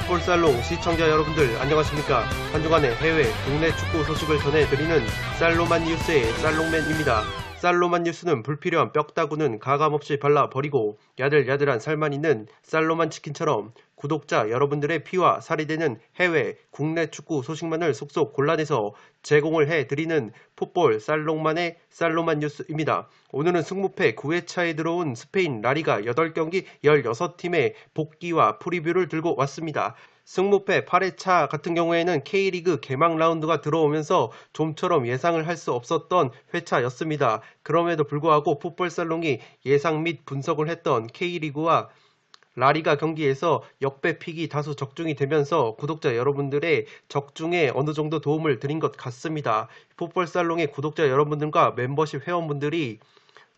풋볼살롱 시청자 여러분들 안녕하십니까. 한 주간의 해외, 국내 축구 소식을 전해드리는 살로만 뉴스의 살롱맨입니다. 살로만 뉴스는 불필요한 뼈다구는 가감없이 발라버리고 야들야들한 살만 있는 살로만 치킨처럼 구독자 여러분들의 피와 살이 되는 해외, 국내 축구 소식만을 속속 골라내서 제공을 해드리는 풋볼 살롱만의 살로만 뉴스입니다. 오늘은 승무패 9회차에 들어온 스페인 라리가 8경기 16팀의 복귀와 프리뷰를 들고 왔습니다. 승무패 8회차 같은 경우에는 K리그 개막 라운드가 들어오면서 좀처럼 예상을 할 수 없었던 회차였습니다. 그럼에도 불구하고 풋볼살롱이 예상 및 분석을 했던 K리그와 라리가 경기에서 역배픽이 다수 적중이 되면서 구독자 여러분들의 적중에 어느 정도 도움을 드린 것 같습니다. 풋볼살롱의 구독자 여러분들과 멤버십 회원분들이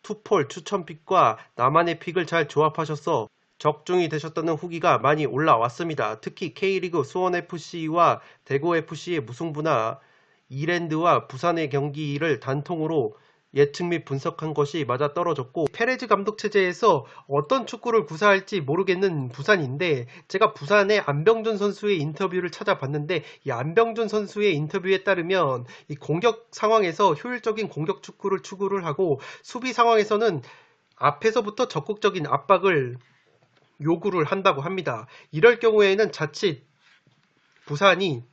투폴 추천픽과 나만의 픽을 잘 조합하셔서 적중이 되셨다는 후기가 많이 올라왔습니다. 특히 K리그 수원FC와 대구FC의 무승부나 이랜드와 부산의 경기를 단통으로 예측 및 분석한 것이 맞아떨어졌고, 페레즈 감독 체제에서 어떤 축구를 구사할지 모르겠는 부산인데, 제가 부산의 안병준 선수의 인터뷰를 찾아봤는데, 이 안병준 선수의 인터뷰에 따르면 이 공격 상황에서 효율적인 공격 축구를 추구를 하고, 수비 상황에서는 앞에서부터 적극적인 압박을 요구를 한다고 합니다. 이럴 경우에는 자칫 부산이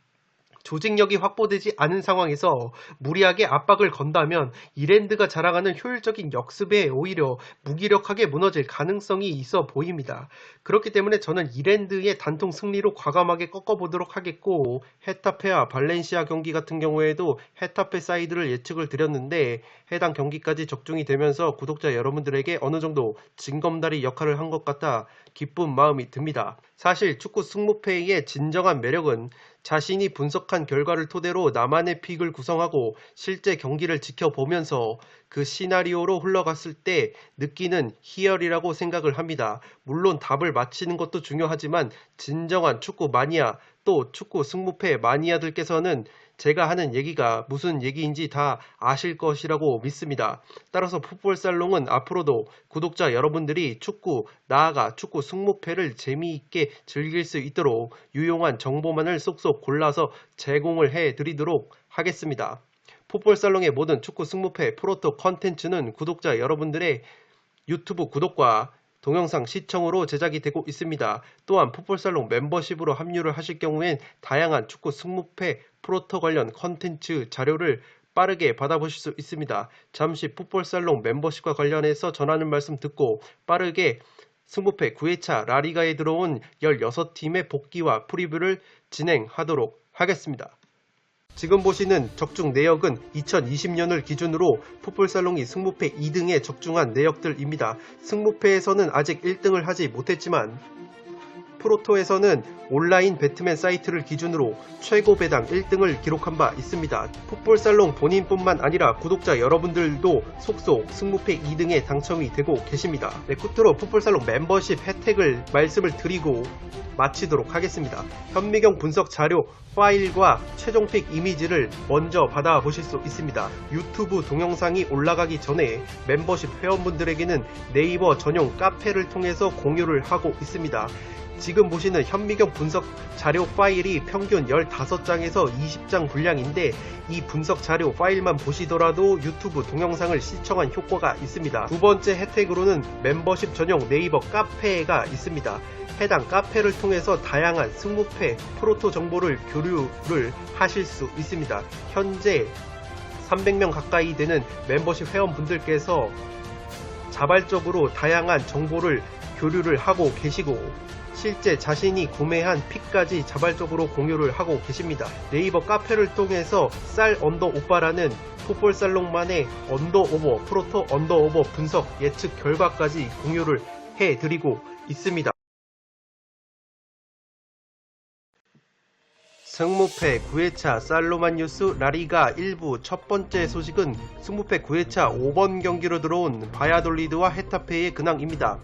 조직력이 확보되지 않은 상황에서 무리하게 압박을 건다면 이랜드가 자랑하는 효율적인 역습에 오히려 무기력하게 무너질 가능성이 있어 보입니다. 그렇기 때문에 저는 이랜드의 단통 승리로 과감하게 꺾어보도록 하겠고, 헤타페와 발렌시아 경기 같은 경우에도 헤타페 사이드를 예측을 드렸는데 해당 경기까지 적중이 되면서 구독자 여러분들에게 어느 정도 징검다리 역할을 한 것 같아 기쁜 마음이 듭니다. 사실 축구 승무패의 진정한 매력은 자신이 분석한 결과를 토대로 나만의 픽을 구성하고 실제 경기를 지켜보면서 그 시나리오로 흘러갔을 때 느끼는 희열이라고 생각을 합니다. 물론 답을 맞히는 것도 중요하지만 진정한 축구 마니아, 또 축구 승무패 마니아들께서는 제가 하는 얘기가 무슨 얘기인지 다 아실 것이라고 믿습니다. 따라서 풋볼살롱은 앞으로도 구독자 여러분들이 축구, 나아가 축구 승무패를 재미있게 즐길 수 있도록 유용한 정보만을 쏙쏙 골라서 제공을 해드리도록 하겠습니다. 풋볼살롱의 모든 축구 승무패 프로토 컨텐츠는 구독자 여러분들의 유튜브 구독과 동영상 시청으로 제작이 되고 있습니다. 또한 풋볼살롱 멤버십으로 합류를 하실 경우엔 다양한 축구 승무패 프로토 관련 컨텐츠 자료를 빠르게 받아보실 수 있습니다. 잠시 풋볼살롱 멤버십과 관련해서 전하는 말씀 듣고 빠르게 승무패 9회차 라리가에 들어온 16팀의 복귀와 프리뷰를 진행하도록 하겠습니다. 지금 보시는 적중 내역은 2020년을 기준으로 풋볼살롱이 승무패 2등에 적중한 내역들입니다. 승무패에서는 아직 1등을 하지 못했지만 프로토에서는 온라인 배트맨 사이트를 기준으로 최고 배당 1등을 기록한 바 있습니다. 풋볼살롱 본인뿐만 아니라 구독자 여러분들도 속속 승무패 2등에 당첨이 되고 계십니다. 네, 끝으로 풋볼살롱 멤버십 혜택을 말씀을 드리고 마치도록 하겠습니다. 현미경 분석 자료 파일과 최종픽 이미지를 먼저 받아보실 수 있습니다. 유튜브 동영상이 올라가기 전에 멤버십 회원분들에게는 네이버 전용 카페를 통해서 공유를 하고 있습니다. 지금 보시는 현미경 분석 자료 파일이 평균 15장에서 20장 분량인데 이 분석 자료 파일만 보시더라도 유튜브 동영상을 시청한 효과가 있습니다. 두 번째 혜택으로는 멤버십 전용 네이버 카페가 있습니다. 해당 카페를 통해서 다양한 승무패 프로토 정보를 교류를 하실 수 있습니다. 현재 300명 가까이 되는 멤버십 회원분들께서 자발적으로 다양한 정보를 교류를 하고 계시고 실제 자신이 구매한 픽까지 자발적으로 공유를 하고 계십니다. 네이버 카페를 통해서 쌀 언더 오빠라는 풋볼살롱만의 언더오버 프로토 언더오버 분석 예측 결과까지 공유를 해드리고 있습니다. 승무패 9회차 살로만 뉴스 라리가 1부 첫 번째 소식은 승무패 9회차 5번 경기로 들어온 바야돌리드와 헤타페의 근황입니다.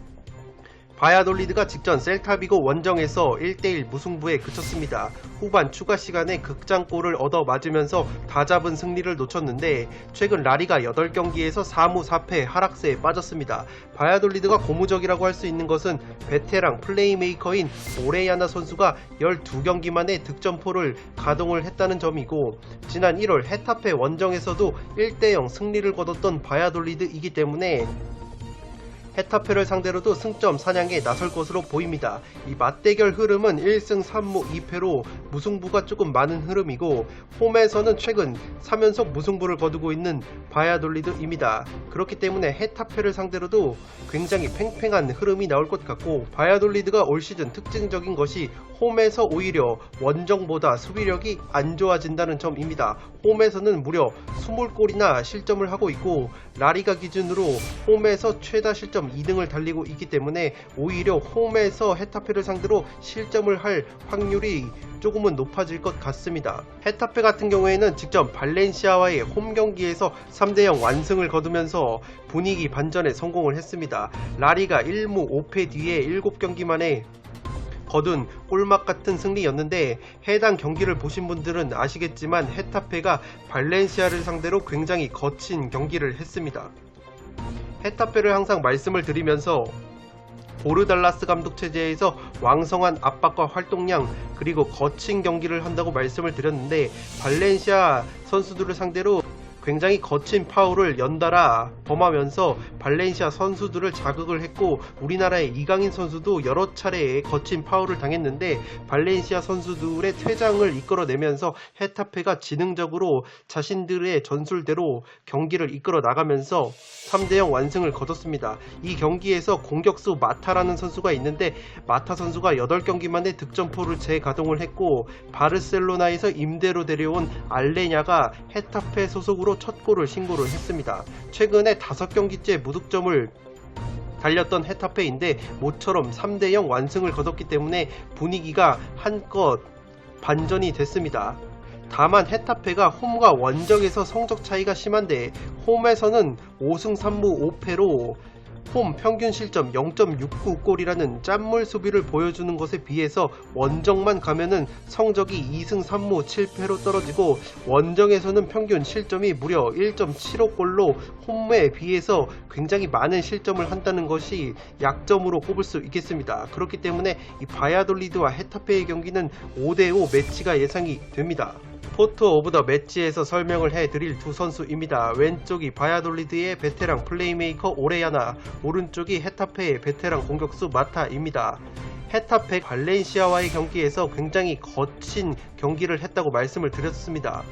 바야돌리드가 직전 셀타비고 원정에서 1대1 무승부에 그쳤습니다. 후반 추가 시간에 극장골을 얻어 맞으면서 다잡은 승리를 놓쳤는데 최근 라리가 8경기에서 4무 4패 하락세에 빠졌습니다. 바야돌리드가 고무적이라고 할 수 있는 것은 베테랑 플레이메이커인 오레야나 선수가 12경기 만에 득점포를 가동을 했다는 점이고 지난 1월 헤타페 원정에서도 1대0 승리를 거뒀던 바야돌리드이기 때문에 헤타페를 상대로도 승점 사냥에 나설 것으로 보입니다. 이 맞대결 흐름은 1승 3무 2패로 무승부가 조금 많은 흐름이고 홈에서는 최근 3연속 무승부를 거두고 있는 바야돌리드입니다. 그렇기 때문에 헤타페를 상대로도 굉장히 팽팽한 흐름이 나올 것 같고 바야돌리드가 올 시즌 특징적인 것이 홈에서 오히려 원정보다 수비력이 안 좋아진다는 점입니다. 홈에서는 무려 20골이나 실점을 하고 있고 라리가 기준으로 홈에서 최다 실점 2등을 달리고 있기 때문에 오히려 홈에서 헤타페를 상대로 실점을 할 확률이 조금은 높아질 것 같습니다. 헤타페 같은 경우에는 직전 발렌시아와의 홈 경기에서 3대0 완승을 거두면서 분위기 반전에 성공을 했습니다. 라리가 1무 5패 뒤에 7경기 만에 거둔 꿀맛 같은 승리였는데 해당 경기를 보신 분들은 아시겠지만 헤타페가 발렌시아를 상대로 굉장히 거친 경기를 했습니다. 헤타페를 항상 말씀을 드리면서 보르달라스 감독 체제에서 왕성한 압박과 활동량 그리고 거친 경기를 한다고 말씀을 드렸는데 발렌시아 선수들을 상대로 굉장히 거친 파울을 연달아 범하면서 발렌시아 선수들을 자극을 했고 우리나라의 이강인 선수도 여러 차례 거친 파울을 당했는데 발렌시아 선수들의 퇴장을 이끌어내면서 헤타페가 지능적으로 자신들의 전술대로 경기를 이끌어 나가면서 3대0 완승을 거뒀습니다. 이 경기에서 공격수 마타라는 선수가 있는데 마타 선수가 8경기 만에 득점포를 재가동을 했고 바르셀로나에서 임대로 데려온 알레냐가 헤타페 소속으로 첫 골을 신고를 했습니다. 최근에 5경기째 무득점을 달렸던 헤타페인데 모처럼 3대0 완승을 거뒀기 때문에 분위기가 한껏 반전이 됐습니다. 다만 헤타페가 홈과 원정에서 성적 차이가 심한데 홈에서는 5승 3무 5패로 홈 평균 실점 0.69골이라는 짠물 수비를 보여주는 것에 비해서 원정만 가면은 성적이 2승 3무 7패로 떨어지고 원정에서는 평균 실점이 무려 1.75골로 홈에 비해서 굉장히 많은 실점을 한다는 것이 약점으로 꼽을 수 있겠습니다. 그렇기 때문에 이 바야돌리드와 헤타페의 경기는 5대5 매치가 예상이 됩니다. 포토 오브 더 매치에서 설명을 해드릴 두 선수입니다. 왼쪽이 바야돌리드의 베테랑 플레이메이커 오레야나, 오른쪽이 헤타페의 베테랑 공격수 마타입니다. 헤타페 발렌시아와의 경기에서 굉장히 거친 경기를 했다고 말씀을 드렸습니다.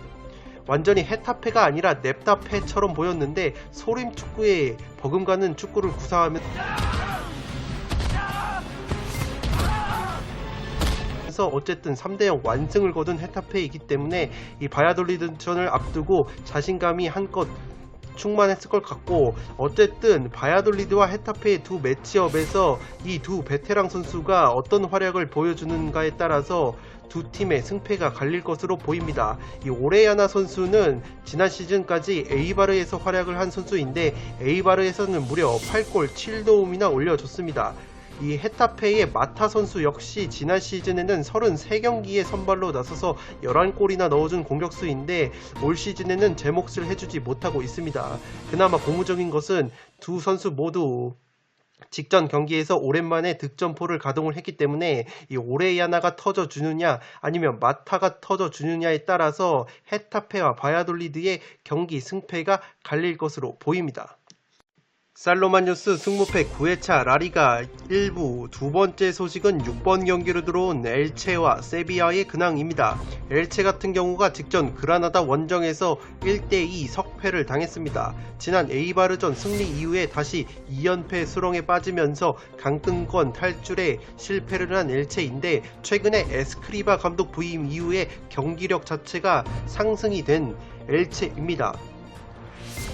완전히 헤타페가 아니라 넵타페처럼 보였는데 소림 축구에 버금가는 축구를 구사하며 어쨌든 3대0 완승을 거둔 헤타페이기 때문에 이 바야돌리드전을 앞두고 자신감이 한껏 충만했을 것 같고 어쨌든 바야돌리드와 헤타페의 두 매치업에서 이 두 베테랑 선수가 어떤 활약을 보여주는가에 따라서 두 팀의 승패가 갈릴 것으로 보입니다. 이 오레야나 선수는 지난 시즌까지 에이바르에서 활약을 한 선수인데 에이바르에서는 무려 8골 7도움이나 올려줬습니다. 이 헤타페의 마타 선수 역시 지난 시즌에는 33경기에 선발로 나서서 11골이나 넣어준 공격수인데 올 시즌에는 제 몫을 해주지 못하고 있습니다. 그나마 고무적인 것은 두 선수 모두 직전 경기에서 오랜만에 득점포를 가동을 했기 때문에 이 오레야나가 터져주느냐 아니면 마타가 터져주느냐에 따라서 헤타페와 바야돌리드의 경기 승패가 갈릴 것으로 보입니다. 살로만 뉴스 승무패 9회차 라리가 1부 두 번째 소식은 6번 경기로 들어온 엘체와 세비야의 근황입니다. 엘체 같은 경우가 직전 그라나다 원정에서 1대2 석패를 당했습니다. 지난 에이바르전 승리 이후에 다시 2연패 수렁에 빠지면서 강등권 탈출에 실패를 한 엘체인데 최근에 에스크리바 감독 부임 이후에 경기력 자체가 상승이 된 엘체입니다.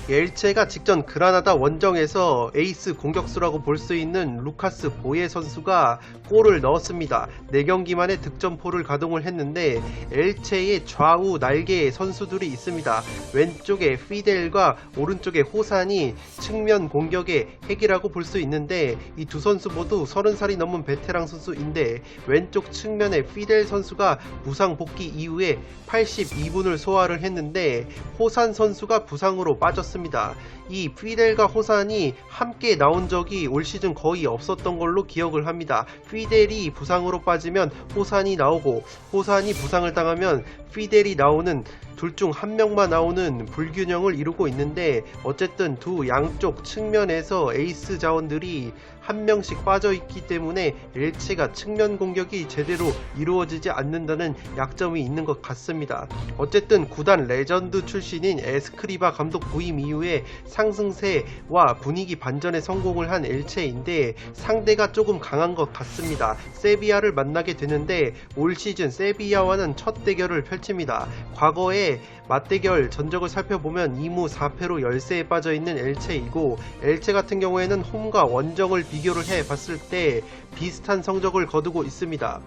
엘체가 직전 그라나다 원정에서 에이스 공격수라고 볼 수 있는 루카스 보예 선수가 골을 넣었습니다. 4경기 만에 득점포를 가동을 했는데 엘체의 좌우 날개 선수들이 있습니다. 왼쪽에 피델과 오른쪽에 호산이 측면 공격의 핵이라고 볼 수 있는데 이 두 선수 모두 30살이 넘은 베테랑 선수인데 왼쪽 측면에 피델 선수가 부상 복귀 이후에 82분을 소화를 했는데 호산 선수가 부상으로 빠졌습니다. 이 피델과 호산이 함께 나온 적이 올 시즌 거의 없었던 걸로 기억을 합니다. 피델이 부상으로 빠지면 호산이 나오고 호산이 부상을 당하면 피델이 나오는 둘 중 한 명만 나오는 불균형을 이루고 있는데 어쨌든 두 양쪽 측면에서 에이스 자원들이 한 명씩 빠져있기 때문에 엘체가 측면 공격이 제대로 이루어지지 않는다는 약점이 있는 것 같습니다. 어쨌든 구단 레전드 출신인 에스크리바 감독 부임 이후에 상승세와 분위기 반전에 성공을 한 엘체인데 상대가 조금 강한 것 같습니다. 세비야를 만나게 되는데 올 시즌 세비야와는 첫 대결을 펼칩니다. 과거에 맞대결 전적을 살펴보면 2무 4패로 열세에 빠져있는 엘체이고 엘체 같은 경우에는 홈과 원정을 비교를 해봤을 때 비슷한 성적을 거두고 있습니다.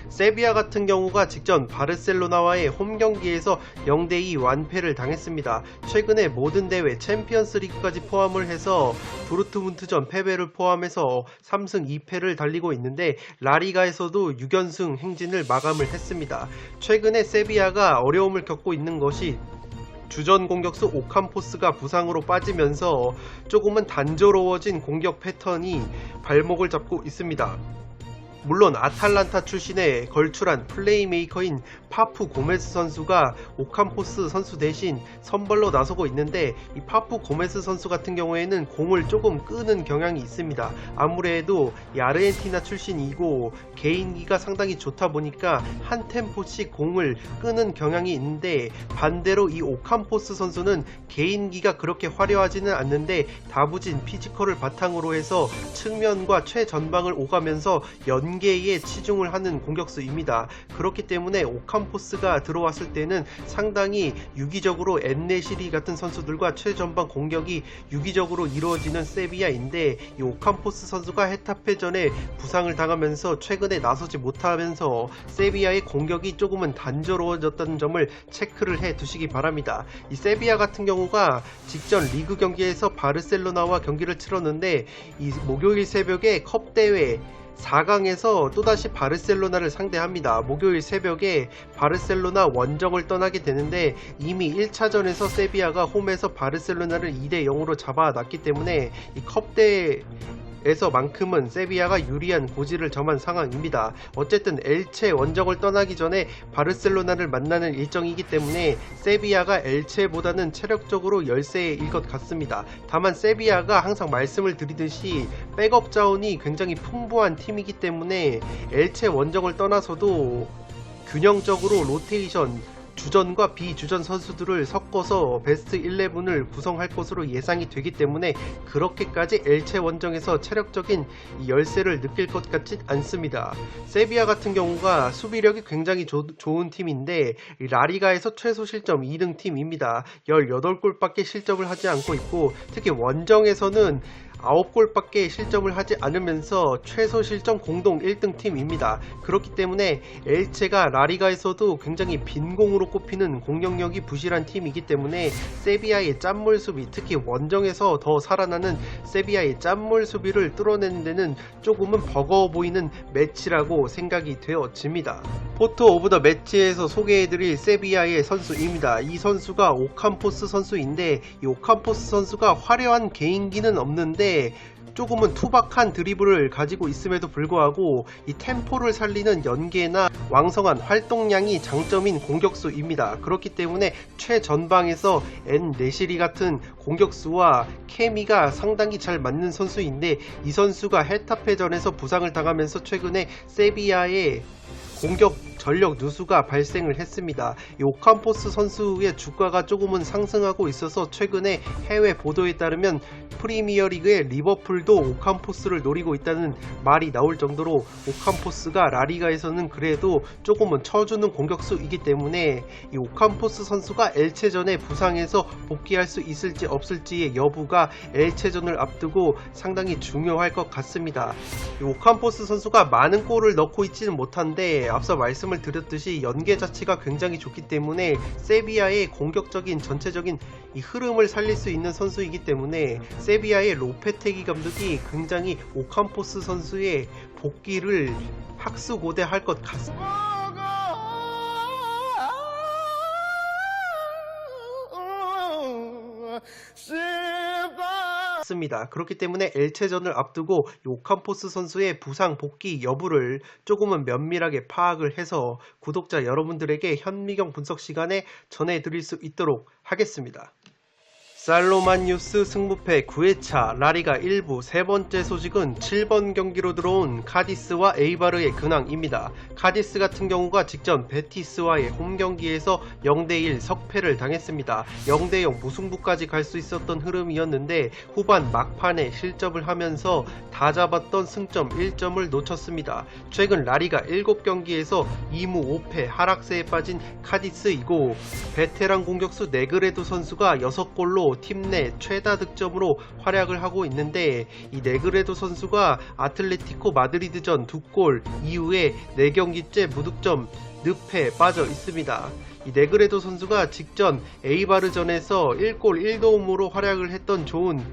세비야 같은 경우가 직전 바르셀로나와의 홈 경기에서 0대2 완패를 당했습니다. 최근에 모든 대회 챔피언스 리그까지 포함을 해서 도르트문트전 패배를 포함해서 3승 2패를 달리고 있는데 라리가에서도 6연승 행진을 마감을 했습니다. 최근에 세비야가 어려움을 겪고 있는 것이 주전 공격수 오캄포스가 부상으로 빠지면서 조금은 단조로워진 공격 패턴이 발목을 잡고 있습니다. 물론 아탈란타 출신의 걸출한 플레이메이커인 파푸 고메스 선수가 오캄포스 선수 대신 선발로 나서고 있는데 이 파푸 고메스 선수 같은 경우에는 공을 조금 끄는 경향이 있습니다. 아무래도 이 아르헨티나 출신이고 개인기가 상당히 좋다 보니까 한 템포씩 공을 끄는 경향이 있는데 반대로 이 오캄포스 선수는 개인기가 그렇게 화려하지는 않는데 다부진 피지컬을 바탕으로 해서 측면과 최전방을 오가면서 연계에 치중을 하는 공격수입니다. 그렇기 때문에 오캄포스가 들어왔을 때는 상당히 유기적으로 엔네시리 같은 선수들과 최전방 공격이 유기적으로 이루어지는 세비야인데 이 오캄포스 선수가 헤타페전에 부상을 당하면서 최근에 나서지 못하면서 세비야의 공격이 조금은 단조로워졌다는 점을 체크를 해 두시기 바랍니다. 이 세비야 같은 경우가 직전 리그 경기에서 바르셀로나와 경기를 치렀는데 이 목요일 새벽에 컵 대회 4강에서 또다시 바르셀로나를 상대합니다. 목요일 새벽에 바르셀로나 원정을 떠나게 되는데 이미 1차전에서 세비야가 홈에서 바르셀로나를 2대0으로 잡아놨기 때문에 이 컵대회에서만큼은 세비야가 유리한 고지를 점한 상황입니다. 어쨌든 엘체 원정을 떠나기 전에 바르셀로나를 만나는 일정이기 때문에 세비야가 엘체보다는 체력적으로 열세일 것 같습니다. 다만 세비야가 항상 말씀을 드리듯이 백업 자원이 굉장히 풍부한 팀이기 때문에 엘체 원정을 떠나서도 균형적으로 로테이션 주전과 비주전 선수들을 섞어서 베스트 11을 구성할 것으로 예상이 되기 때문에 그렇게까지 엘체 원정에서 체력적인 열세를 느낄 것 같진 않습니다. 세비야 같은 경우가 수비력이 굉장히 좋은 팀인데 라리가에서 최소 실점 2등 팀입니다. 18골밖에 실점을 하지 않고 있고 특히 원정에서는 9골밖에 실점을 하지 않으면서 최소 실점 공동 1등 팀입니다. 그렇기 때문에 엘체가 라리가에서도 굉장히 빈공으로 꼽히는 공격력이 부실한 팀이기 때문에 세비야의 짠물 수비, 특히 원정에서 더 살아나는 세비야의 짠물 수비를 뚫어내는 데는 조금은 버거워 보이는 매치라고 생각이 되어집니다. 포토 오브 더 매치에서 소개해드릴 세비야의 선수입니다. 이 선수가 오캄포스 선수인데 이 오캄포스 선수가 화려한 개인기는 없는데 조금은 투박한 드리블을 가지고 있음에도 불구하고 이 템포를 살리는 연계나 왕성한 활동량이 장점인 공격수입니다. 그렇기 때문에 최전방에서 엔네시리 같은 공격수와 케미가 상당히 잘 맞는 선수인데 이 선수가 헤타페전에서 부상을 당하면서 최근에 세비야의 공격 전력 누수가 발생을 했습니다. 이 오캄포스 선수의 주가가 조금은 상승하고 있어서 최근에 해외 보도에 따르면 프리미어리그의 리버풀도 오캄포스를 노리고 있다는 말이 나올 정도로 오캄포스가 라리가에서는 그래도 조금은 쳐주는 공격수이기 때문에 이 오캄포스 선수가 엘체전에 부상해서 복귀할 수 있을지 없을지의 여부가 엘체전을 앞두고 상당히 중요할 것 같습니다. 이 오캄포스 선수가 많은 골을 넣고 있지는 못한데 앞서 말씀을 드렸듯이 연계 자체가 굉장히 좋기 때문에 세비야의 공격적인 전체적인 이 흐름을 살릴 수 있는 선수이기 때문에 세비야의 로페테기 감독이 굉장히 오캄포스 선수의 복귀를 학수고대할 것 같습니다. 그렇기 때문에 엘체전을 앞두고 오캄포스 선수의 부상 복귀 여부를 조금은 면밀하게 파악을 해서 구독자 여러분들에게 현미경 분석 시간에 전해드릴 수 있도록 하겠습니다. 살로만 뉴스 승부패 9회차 라리가 1부 세 번째 소식은 7번 경기로 들어온 카디스와 에이바르의 근황입니다. 카디스 같은 경우가 직전 베티스와의 홈경기에서 0대1 석패를 당했습니다. 0대0 무승부까지 갈 수 있었던 흐름이었는데 후반 막판에 실점을 하면서 다 잡았던 승점 1점을 놓쳤습니다. 최근 라리가 7경기에서 2무 5패 하락세에 빠진 카디스이고 베테랑 공격수 네그레도 선수가 6골로 팀 내 최다 득점으로 활약을 하고 있는데 이 네그레도 선수가 아틀레티코 마드리드전 2골 이후에 4경기째 무득점 늪에 빠져 있습니다. 이 네그레도 선수가 직전 에이바르전에서 1골 1도움으로 활약을 했던 좋은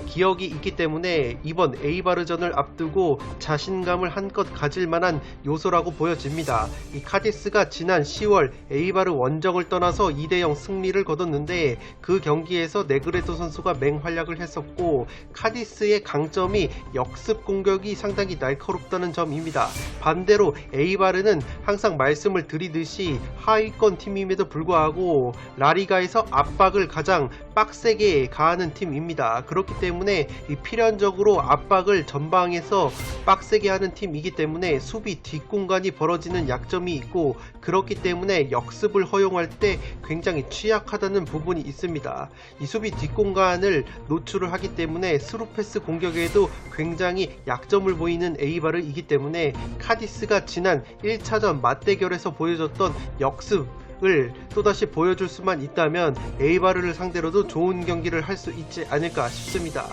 기억이 있기 때문에 이번 에이바르전을 앞두고 자신감을 한껏 가질 만한 요소라고 보여집니다. 이 카디스가 지난 10월 에이바르 원정을 떠나서 2대0 승리를 거뒀는데 그 경기에서 네그레도 선수가 맹활약을 했었고 카디스의 강점이 역습 공격이 상당히 날카롭다는 점입니다. 반대로 에이바르는 항상 말씀을 드리듯이 하위권 팀임에도 불구하고 라리가에서 압박을 가장 빡세게 가하는 팀입니다. 그렇기 때문에 이 필연적으로 압박을 전방에서 빡세게 하는 팀이기 때문에 수비 뒷공간이 벌어지는 약점이 있고 그렇기 때문에 역습을 허용할 때 굉장히 취약하다는 부분이 있습니다. 이 수비 뒷공간을 노출을 하기 때문에 스루패스 공격에도 굉장히 약점을 보이는 에이바르이기 때문에 카디스가 지난 1차전 맞대결에서 보여줬던 역습을 또다시 보여줄 수만 있다면 에이바르를 상대로도 좋은 경기를 할 수 있지 않을까 싶습니다.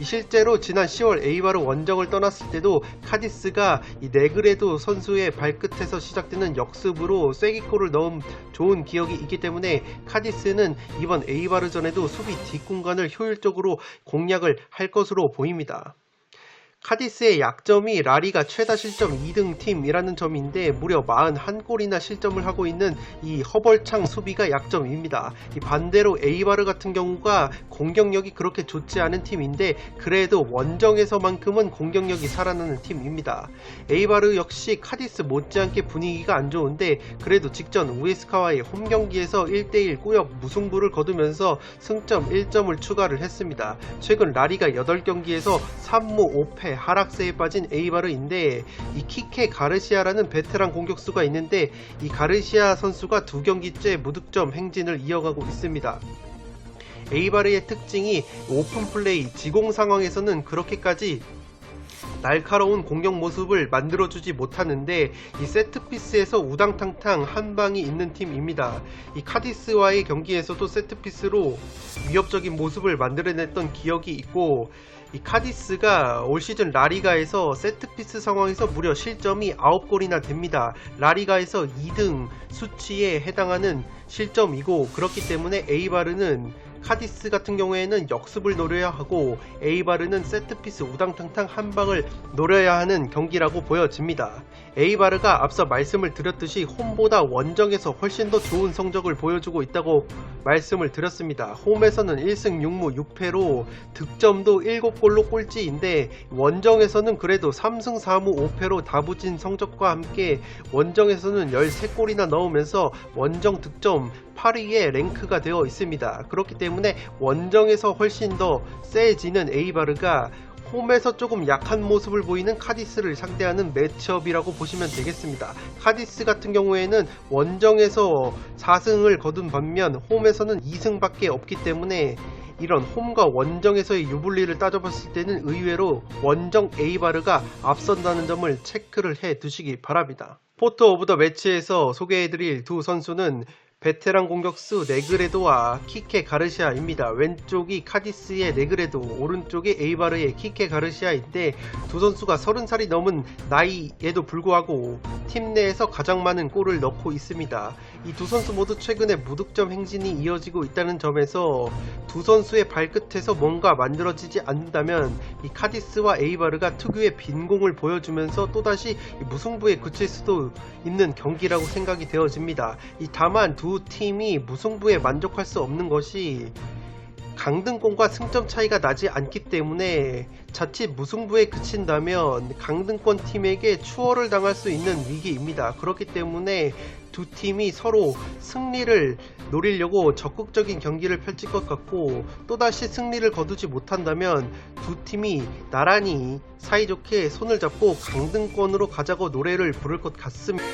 실제로 지난 10월 에이바르 원정을 떠났을 때도 카디스가 이 네그레도 선수의 발끝에서 시작되는 역습으로 쐐기골을 넣은 좋은 기억이 있기 때문에 카디스는 이번 에이바르전에도 수비 뒷공간을 효율적으로 공략을 할 것으로 보입니다. 카디스의 약점이 라리가 최다 실점 2등 팀이라는 점인데 무려 41골이나 실점을 하고 있는 이 허벌창 수비가 약점입니다. 이 반대로 에이바르 같은 경우가 공격력이 그렇게 좋지 않은 팀인데 그래도 원정에서만큼은 공격력이 살아나는 팀입니다. 에이바르 역시 카디스 못지않게 분위기가 안 좋은데 그래도 직전 우에스카와의 홈경기에서 1대1 꾸역 무승부를 거두면서 승점 1점을 추가를 했습니다. 최근 라리가 8경기에서 3무 5패 하락세에 빠진 에이바르인데 이 키케 가르시아라는 베테랑 공격수가 있는데 이 가르시아 선수가 2경기째 무득점 행진을 이어가고 있습니다. 에이바르의 특징이 오픈플레이 지공 상황에서는 그렇게까지 날카로운 공격 모습을 만들어주지 못하는데 이 세트피스에서 우당탕탕 한방이 있는 팀입니다. 이 카디스와의 경기에서도 세트피스로 위협적인 모습을 만들어냈던 기억이 있고 이 카디스가 올 시즌 라리가에서 세트피스 상황에서 무려 실점이 9골이나 됩니다. 라리가에서 2등 수치에 해당하는 실점이고 그렇기 때문에 에이바르는 카디스 같은 경우에는 역습을 노려야 하고 에이바르는 세트피스 우당탕탕 한방을 노려야 하는 경기라고 보여집니다. 에이바르가 앞서 말씀을 드렸듯이 홈보다 원정에서 훨씬 더 좋은 성적을 보여주고 있다고 말씀을 드렸습니다. 홈에서는 1승 6무 6패로 득점도 7골로 꼴찌인데 원정에서는 그래도 3승 4무 5패로 다부진 성적과 함께 원정에서는 13골이나 넣으면서 원정 득점 8위에 랭크가 되어 있습니다. 그렇기 때문에 원정에서 훨씬 더 세지는 에이바르가 홈에서 조금 약한 모습을 보이는 카디스를 상대하는 매치업이라고 보시면 되겠습니다. 카디스 같은 경우에는 원정에서 4승을 거둔 반면 홈에서는 2승밖에 없기 때문에 이런 홈과 원정에서의 유불리를 따져봤을 때는 의외로 원정 에이바르가 앞선다는 점을 체크를 해 두시기 바랍니다. 포토 오브 더 매치에서 소개해드릴 두 선수는 베테랑 공격수 네그레도와 키케 가르시아입니다. 왼쪽이 카디스의 네그레도, 오른쪽이 에이바르의 키케 가르시아인데 두 선수가 30살이 넘은 나이에도 불구하고 팀 내에서 가장 많은 골을 넣고 있습니다. 이 두 선수 모두 최근에 무득점 행진이 이어지고 있다는 점에서 두 선수의 발끝에서 뭔가 만들어지지 않는다면 이 카디스와 에이바르가 특유의 빈공을 보여주면서 또다시 무승부에 그칠 수도 있는 경기라고 생각이 되어집니다. 다만 두 팀이 무승부에 만족할 수 없는 것이 강등권과 승점 차이가 나지 않기 때문에 자칫 무승부에 그친다면 강등권 팀에게 추월을 당할 수 있는 위기입니다. 그렇기 때문에 두 팀이 서로 승리를 노리려고 적극적인 경기를 펼칠 것 같고, 또다시 승리를 거두지 못한다면 두 팀이 나란히 사이좋게 손을 잡고 강등권으로 가자고 노래를 부를 것 같습니다.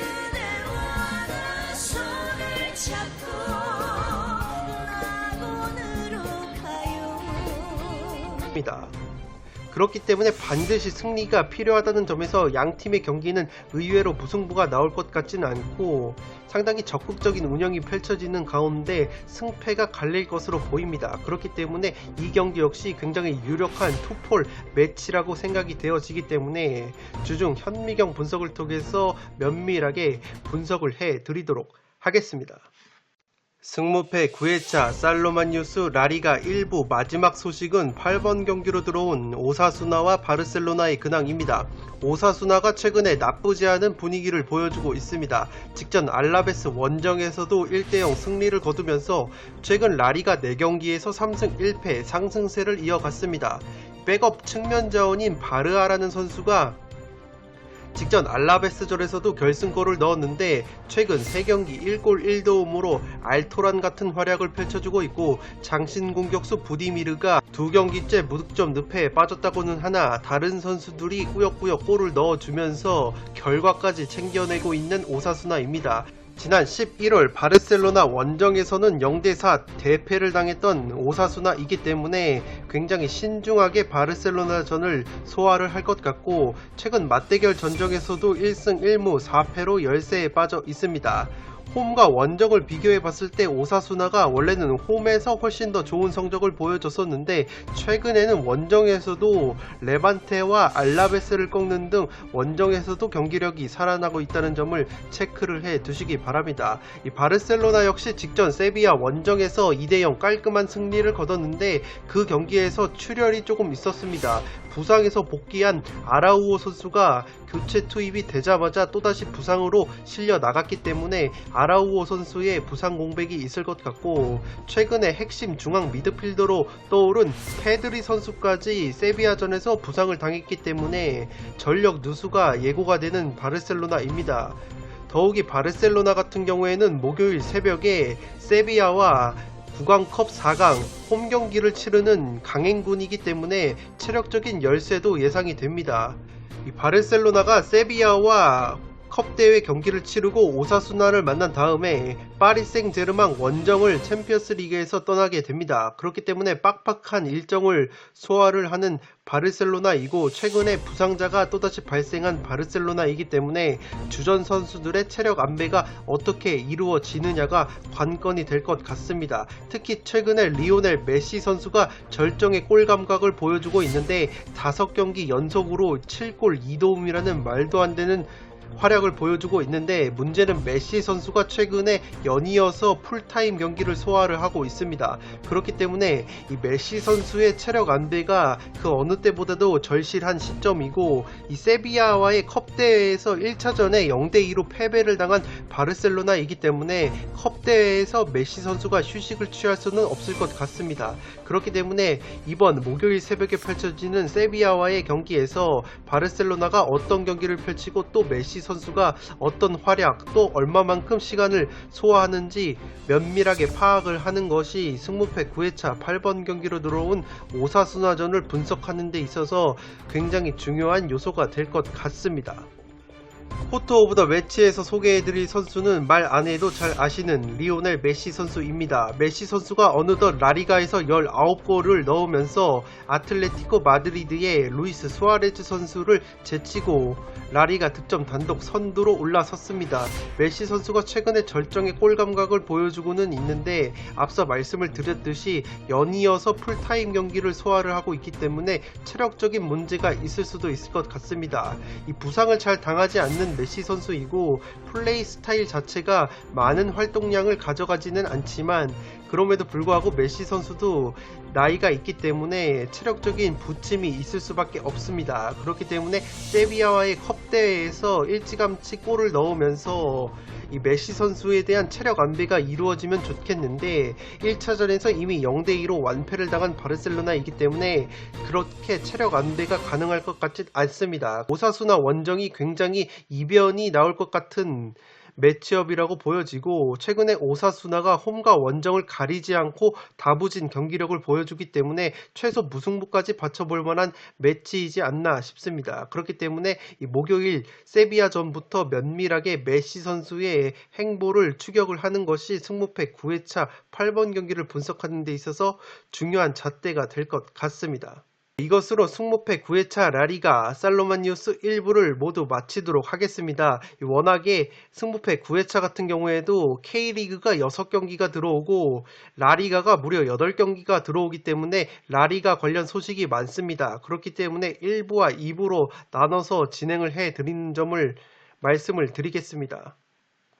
그렇기 때문에 반드시 승리가 필요하다는 점에서 양 팀의 경기는 의외로 무승부가 나올 것 같지는 않고 상당히 적극적인 운영이 펼쳐지는 가운데 승패가 갈릴 것으로 보입니다. 그렇기 때문에 이 경기 역시 굉장히 유력한 투폴 매치라고 생각이 되어지기 때문에 주중 현미경 분석을 통해서 면밀하게 분석을 해 드리도록 하겠습니다. 승무패 9회차 살로만 뉴스 라리가 1부 마지막 소식은 8번 경기로 들어온 오사수나와 바르셀로나의 근황입니다. 오사수나가 최근에 나쁘지 않은 분위기를 보여주고 있습니다. 직전 알라베스 원정에서도 1대0 승리를 거두면서 최근 라리가 4경기에서 3승 1패 상승세를 이어갔습니다. 백업 측면 자원인 바르아라는 선수가 직전 알라베스전에서도 결승골을 넣었는데 최근 3경기 1골 1도움으로 알토란 같은 활약을 펼쳐주고 있고, 장신 공격수 부디미르가 2경기째 무득점 늪에 빠졌다고는 하나 다른 선수들이 꾸역꾸역 골을 넣어주면서 결과까지 챙겨내고 있는 오사수나입니다. 지난 11월 바르셀로나 원정에서는 0대4 대패를 당했던 오사수나이기 때문에 굉장히 신중하게 바르셀로나전을 소화를 할 것 같고, 최근 맞대결 전적에서도 1승 1무 4패로 열세에 빠져 있습니다. 홈과 원정을 비교해봤을 때 오사수나가 원래는 홈에서 훨씬 더 좋은 성적을 보여줬었는데 최근에는 원정에서도 레반테와 알라베스를 꺾는 등 원정에서도 경기력이 살아나고 있다는 점을 체크를 해 두시기 바랍니다. 이 바르셀로나 역시 직전 세비야 원정에서 2대0 깔끔한 승리를 거뒀는데 그 경기에서 출혈이 조금 있었습니다. 부상에서 복귀한 아라우오 선수가 교체 투입이 되자마자 또다시 부상으로 실려 나갔기 때문에 아라우오 선수의 부상 공백이 있을 것 같고, 최근에 핵심 중앙 미드필더로 떠오른 페드리 선수까지 세비야전에서 부상을 당했기 때문에 전력 누수가 예고가 되는 바르셀로나입니다. 더욱이 바르셀로나 같은 경우에는 목요일 새벽에 세비야와 구강컵 4강 홈 경기를 치르는 강행군이기 때문에 체력적인 열세도 예상이 됩니다. 이 바르셀로나가 세비야와 컵대회 경기를 치르고 오사수나를 만난 다음에 파리 생제르맹 원정을 챔피언스 리그에서 떠나게 됩니다. 그렇기 때문에 빡빡한 일정을 소화를 하는 바르셀로나이고, 최근에 부상자가 또다시 발생한 바르셀로나이기 때문에 주전 선수들의 체력 안배가 어떻게 이루어지느냐가 관건이 될 것 같습니다. 특히 최근에 리오넬 메시 선수가 절정의 골 감각을 보여주고 있는데 5경기 연속으로 7골 2도움이라는 말도 안 되는 활약을 보여주고 있는데, 문제는 메시 선수가 최근에 연이어서 풀타임 경기를 소화를 하고 있습니다. 그렇기 때문에 이 메시 선수의 체력 안배가 그 어느 때보다도 절실한 시점이고, 이 세비야와의 컵대회에서 1차전에 0대2로 패배를 당한 바르셀로나이기 때문에 컵대회에서 메시 선수가 휴식을 취할 수는 없을 것 같습니다. 그렇기 때문에 이번 목요일 새벽에 펼쳐지는 세비야와의 경기에서 바르셀로나가 어떤 경기를 펼치고 또 메시 메시 선수가 어떤 활약 또 얼마만큼 시간을 소화하는지 면밀하게 파악을 하는 것이 승무패 9회차 8번 경기로 들어온 오사수나전을 분석하는 데 있어서 굉장히 중요한 요소가 될 것 같습니다. 포토 오브 더 매치에서 소개해드릴 선수는 말 안해도 잘 아시는 리오넬 메시 선수입니다. 메시 선수가 어느덧 라리가에서 19골을 넣으면서 아틀레티코 마드리드의 루이스 수아레즈 선수를 제치고 라리가 득점 단독 선두로 올라섰습니다. 메시 선수가 최근에 절정의 골 감각을 보여주고는 있는데 앞서 말씀을 드렸듯이 연이어서 풀타임 경기를 소화를 하고 있기 때문에 체력적인 문제가 있을 수도 있을 것 같습니다. 이 부상을 잘 당하지 않는 메시 선수이고 플레이 스타일 자체가 많은 활동량을 가져가지는 않지만 그럼에도 불구하고 메시 선수도 나이가 있기 때문에 체력적인 부침이 있을 수밖에 없습니다. 그렇기 때문에 세비야와의 컵 대회에서 일찌감치 골을 넣으면서 이 메시 선수에 대한 체력 안배가 이루어지면 좋겠는데 1차전에서 이미 0대2로 완패를 당한 바르셀로나이기 때문에 그렇게 체력 안배가 가능할 것 같진 않습니다. 오사수나 원정이 굉장히 이변이 나올 것 같은 매치업이라고 보여지고 최근에 오사수나가 홈과 원정을 가리지 않고 다부진 경기력을 보여주기 때문에 최소 무승부까지 받쳐볼 만한 매치이지 않나 싶습니다. 그렇기 때문에 이 목요일 세비야전부터 면밀하게 메시 선수의 행보를 추격을 하는 것이 승무패 9회차 8번 경기를 분석하는 데 있어서 중요한 잣대가 될 것 같습니다. 이것으로 승무패 9회차 라리가 살로만 뉴스 1부를 모두 마치도록 하겠습니다. 워낙에 승무패 9회차 같은 경우에도 K리그가 6경기가 들어오고 라리가가 무려 8경기가 들어오기 때문에 라리가 관련 소식이 많습니다. 그렇기 때문에 1부와 2부로 나눠서 진행을 해드리는 점을 말씀을 드리겠습니다.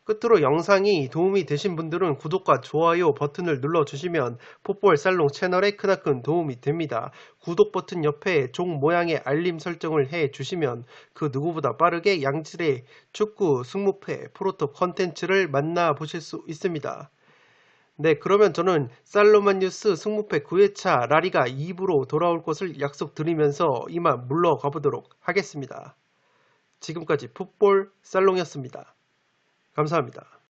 끝으로 영상이 도움이 되신 분들은 구독과 좋아요 버튼을 눌러주시면 풋볼 살롱 채널에 크나큰 도움이 됩니다. 구독 버튼 옆에 종 모양의 알림 설정을 해주시면 그 누구보다 빠르게 양질의 축구, 승무패, 프로토 컨텐츠를 만나보실 수 있습니다. 네, 그러면 저는 살로만 뉴스 승무패 9회차 라리가 2부로 돌아올 것을 약속드리면서 이만 물러가 보도록 하겠습니다. 지금까지 풋볼 살롱이었습니다. 감사합니다.